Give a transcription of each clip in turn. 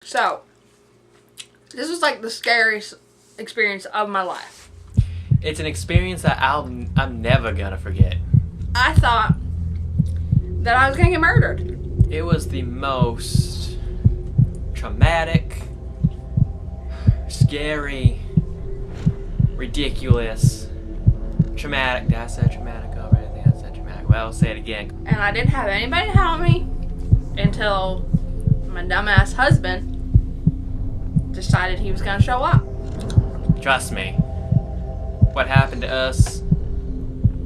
So, this was like the scariest experience of my life. It's an experience that I'm never gonna forget. I thought that I was gonna get murdered. It was the most traumatic, scary, ridiculous, traumatic. Did I say traumatic already? I think I said traumatic. Well, I'll say it again. And I didn't have anybody to help me until my dumbass husband decided he was gonna show up. Trust me, what happened to us,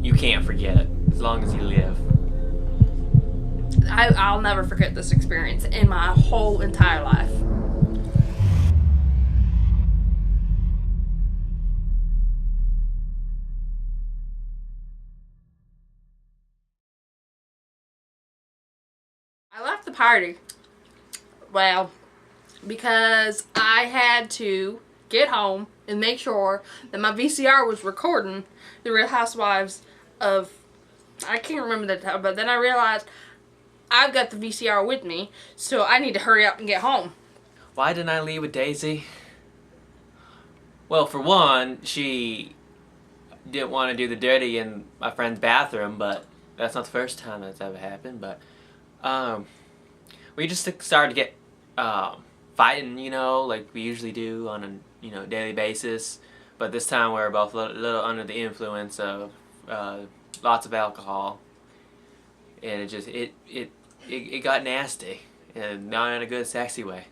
you can't forget it as long as you live. I'll never forget this experience in my whole entire life. I left the party, well, because I had to get home and make sure that my VCR was recording The Real Housewives of, I can't remember the time, but then I realized I've got the VCR with me, so I need to hurry up and get home. Why didn't I leave with Daisy? Well, for one, she didn't want to do the dirty in my friend's bathroom, but that's not the first time that's ever happened. But we just started to get fighting, you know, like we usually do on a daily basis. But this time we were both a little under the influence of lots of alcohol, and it just it got nasty, and not in a good, sexy way.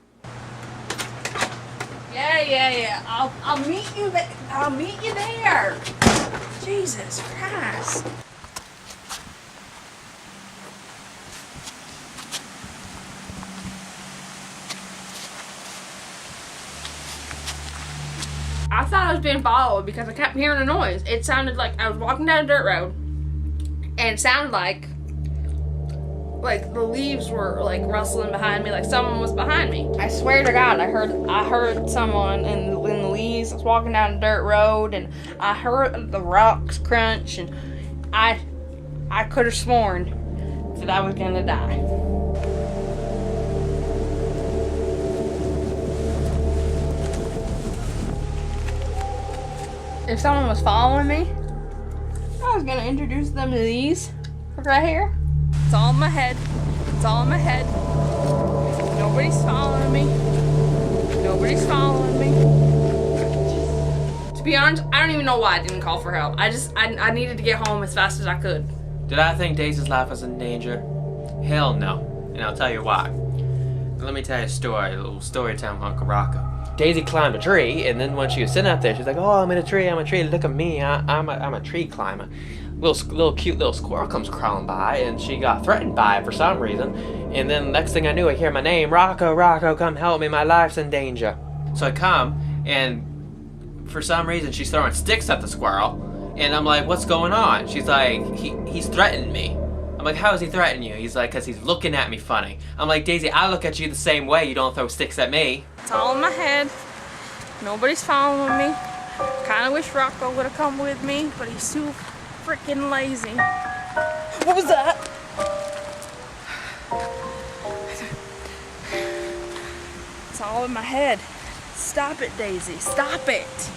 Yeah. I'll meet you there. I'll meet you there. Jesus Christ. I thought I was being followed because I kept hearing a noise. It sounded like I was walking down a dirt road, and it sounded like the leaves were like rustling behind me, like someone was behind me. I swear to God, I heard someone in the leaves. I was walking down a dirt road, and I heard the rocks crunch, and I could have sworn that I was gonna die. If someone was following me, I was gonna introduce them to these right here. It's all in my head. It's all in my head. Nobody's following me. Nobody's following me. To be honest, I don't even know why I didn't call for help. I needed to get home as fast as I could. Did I think Daisy's life was in danger? Hell no. And I'll tell you why. Let me tell you a story, a little story time with Uncle Rocco. Daisy climbed a tree, and then when she was sitting up there, she's like, "Oh, I'm in a tree. I'm a tree. Look at me. I'm a tree climber." Little cute little squirrel comes crawling by, and she got threatened by it for some reason. And then next thing I knew, I hear my name, Rocco, Rocco, come help me. My life's in danger. So I come, and for some reason, she's throwing sticks at the squirrel, and I'm like, "What's going on?" She's like, "He's threatened me." I'm like, "How is he threatening you?" He's like, "Because he's looking at me funny." I'm like, "Daisy, I look at you the same way. You don't throw sticks at me." It's all in my head. Nobody's following me. Kind of wish Rocco would have come with me, but he's too freaking lazy. What was that? It's all in my head. Stop it, Daisy. Stop it.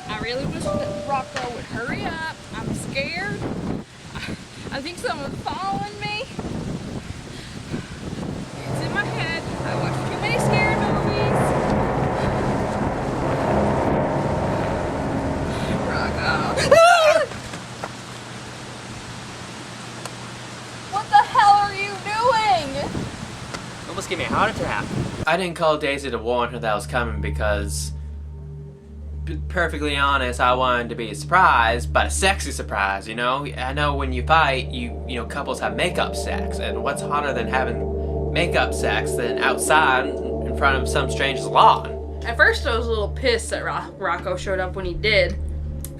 I really wish that Rocco would hurry up. I'm scared. I think someone's following me. It's in my head. I watch too many scary movies. Rocco. What the hell are you doing? Almost gave me a heart attack. I didn't call Daisy to warn her that I was coming because, perfectly honest, I wanted to be a surprise, but a sexy surprise, you know? I know when you fight, you know, couples have makeup sex, and what's hotter than having makeup sex than outside in front of some stranger's lawn? At first I was a little pissed that Rocco showed up when he did,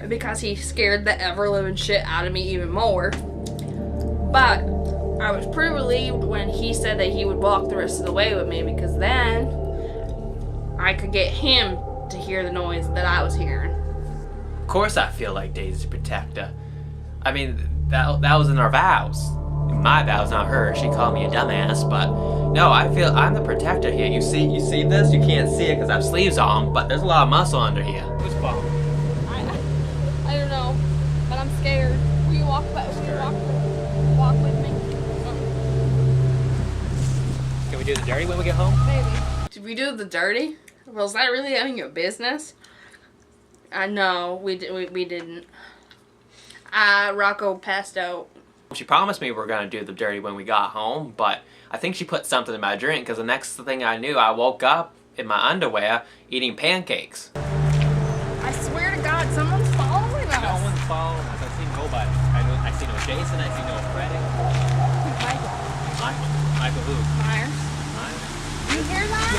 because he scared the ever-living shit out of me even more. But I was pretty relieved when he said that he would walk the rest of the way with me, because then I could get him to hear the noise that I was hearing. Of course I feel like Daisy's protector. I mean, that was in our vows. My bad, was not her. She called me a dumbass, but no, I feel I'm the protector here. You see this? You can't see it because I have sleeves on, but there's a lot of muscle under here. Who's fault? I don't know, but I'm scared. Will you walk with me? Can we do the dirty when we get home? Maybe. Did we do the dirty? Well, is that really any of your business? No, we didn't. Rocco passed out. She promised me we were gonna do the dirty when we got home, but I think she put something in my drink because the next thing I knew, I woke up in my underwear eating pancakes. I swear to God, someone's following us. No one's following us. I see nobody. I see no Jason. I see no Freddy. Michael who? Myers. You hear that?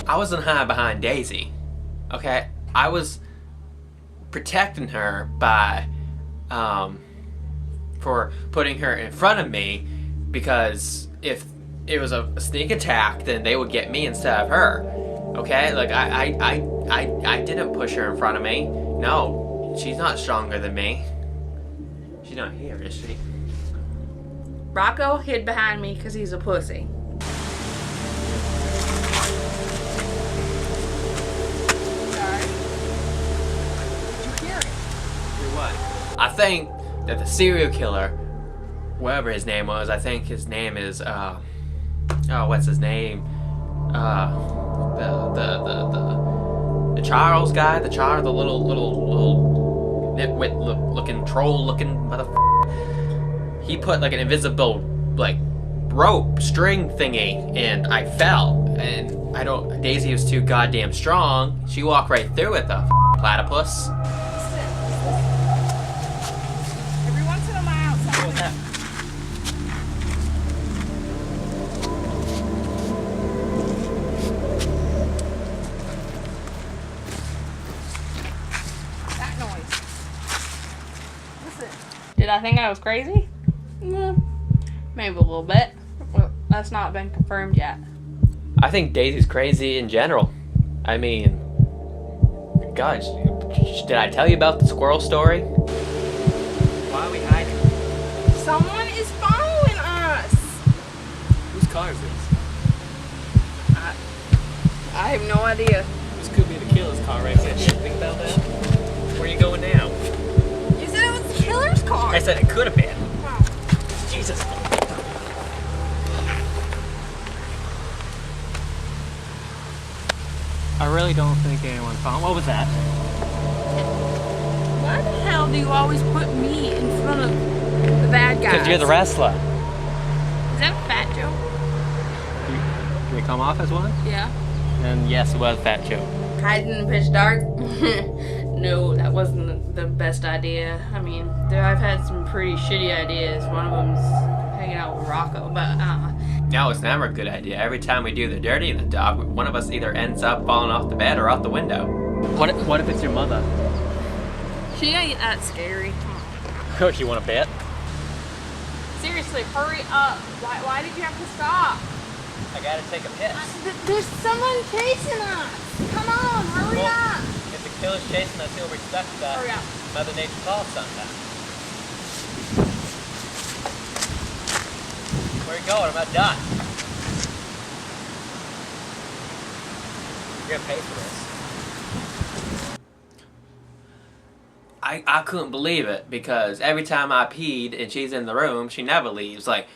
I wasn't hiding behind Daisy, okay? I was protecting her by, for putting her in front of me, because if it was a sneak attack, then they would get me instead of her, okay? Like, I didn't push her in front of me. No, she's not stronger than me. She's not here, is she? Rocco hid behind me because he's a pussy. I think that the serial killer, whatever his name was, I think his name is, what's his name? The Charles guy, the little nitwit looking troll looking motherfucker. He put like an invisible, like, rope string thingy, and I fell, and Daisy was too goddamn strong. She walked right through it, the platypus. Did I think I was crazy? Maybe a little bit. Well, that's not been confirmed yet. I think Daisy's crazy in general. I mean, gosh, did I tell you about the squirrel story? Why are we hiding? Someone is following us. Whose car is this? I have no idea. This could be the killer's car right here. Think about that. Where are you going now? You said it was the killer's car. I said it could have been. Wow. Jesus. I really don't think anyone found. What was that? Why the hell do you always put me in front of the bad guys? Because you're the wrestler. Is that Fat Joe? Can we come off as one? Yeah. And yes, it was Fat Joe. Hiding in the pitch dark? No, that wasn't the best idea. I mean, I've had some pretty shitty ideas. One of them's hanging out with Rocco, but No, it's never a good idea. Every time we do the dirty in the dog, one of us either ends up falling off the bed or out the window. What if it's your mother? she ain't that scary. Oh, you want to bet? Seriously, hurry up. Why did you have to stop? I gotta take a piss. There's someone chasing us. Come on, hurry up. If the killer's chasing us, he'll respect that. Hurry up. Mother Nature calls sometimes. Where are you going? I'm not done. You're gonna pay for this. I couldn't believe it because every time I peed and she's in the room, she never leaves. Like,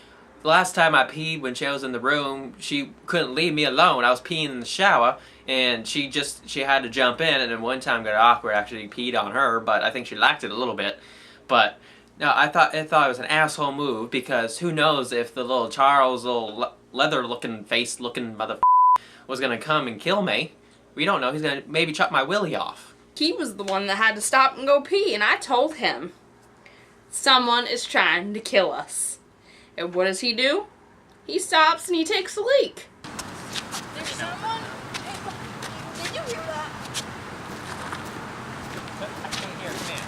the last time I peed when she was in the room, she couldn't leave me alone. I was peeing in the shower and she had to jump in, and then one time got awkward, actually peed on her, but I think she liked it a little bit. But no, I thought it was an asshole move because who knows if the little Charles, little leather-looking, face-looking motherfucker was gonna come and kill me. We don't know. He's gonna maybe chop my willy off. He was the one that had to stop and go pee, and I told him, someone is trying to kill us. And what does he do? He stops and he takes a leak. There's someone. Did you hear that? I can't hear it, man.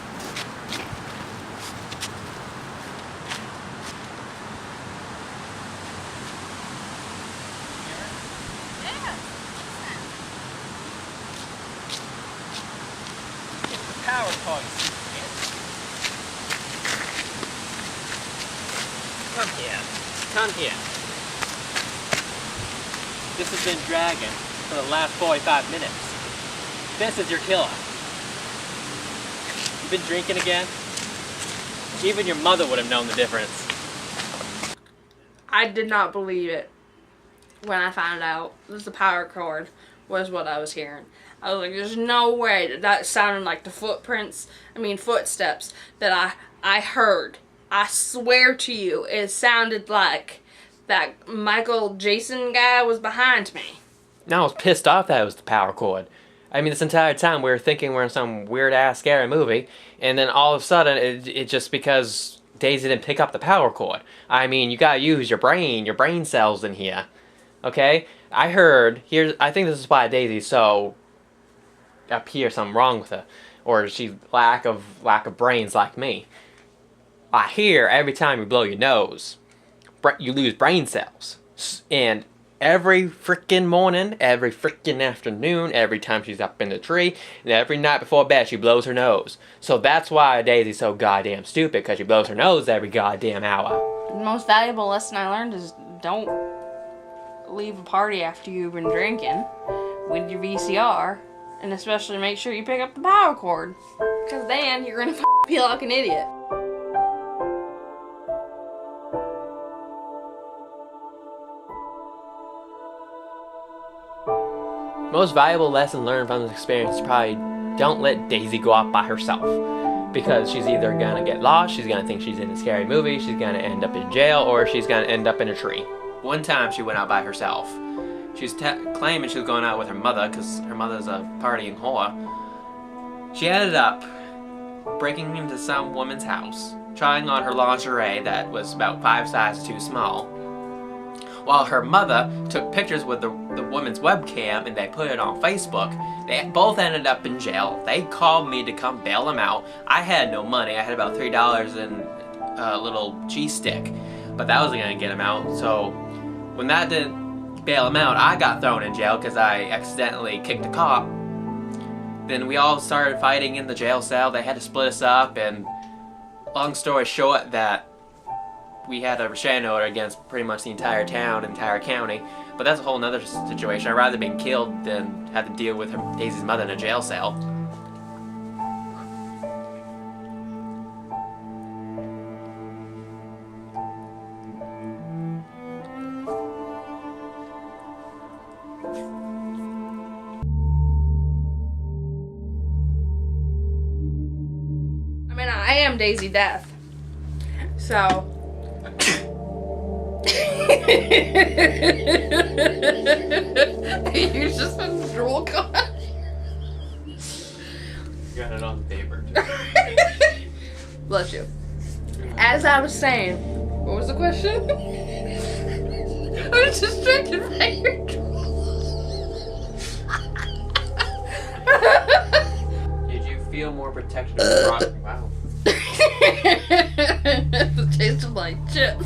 Yeah. power cord. Come here. Come here. This has been dragging for the last 45 minutes. This is your killer. You've been drinking again? Even your mother would have known the difference. I did not believe it when I found out the power cord was what I was hearing. I was like, there's no way that sounded like the footsteps that I heard. I swear to you, it sounded like that Michael Jason guy was behind me. No, I was pissed off that it was the power cord. I mean, this entire time we were thinking we're in some weird-ass scary movie, and then all of a sudden, it just because Daisy didn't pick up the power cord. I mean, you gotta use your brain cells in here. Okay? I think this is why Daisy's so up here, something wrong with her. Or she's lack of brains like me. I hear every time you blow your nose, you lose brain cells. And every freaking morning, every freaking afternoon, every time she's up in the tree, and every night before bed, she blows her nose. So that's why Daisy's so goddamn stupid, because she blows her nose every goddamn hour. The most valuable lesson I learned is don't leave a party after you've been drinking with your VCR, and especially make sure you pick up the power cord, because then you're gonna feel like an idiot. Most valuable lesson learned from this experience is probably don't let Daisy go out by herself. Because she's either gonna get lost, she's gonna think she's in a scary movie, she's gonna end up in jail, or she's gonna end up in a tree. One time she went out by herself. She was claiming she was going out with her mother because her mother's a partying whore. She ended up breaking into some woman's house, trying on her lingerie that was about 5 sizes too small, while her mother took pictures with the woman's webcam and they put it on Facebook. They both ended up in jail. They called me to come bail them out. I had no money. I had about $3 in a little cheese stick, but that wasn't going to get them out. So when that didn't bail them out, I got thrown in jail because I accidentally kicked a cop. Then we all started fighting in the jail cell. They had to split us up, and long story short, that we had a restraining order against pretty much the entire town, entire county. But that's a whole nother situation. I'd rather been killed than have to deal with Daisy's mother in a jail cell. I mean, I am Daisy Death. So. You just had a drool going. Got it on paper. Bless you. As I was saying, what was the question? I was distracted by your drool. Did you feel more protection of the rock? Wow. It tasted like chips.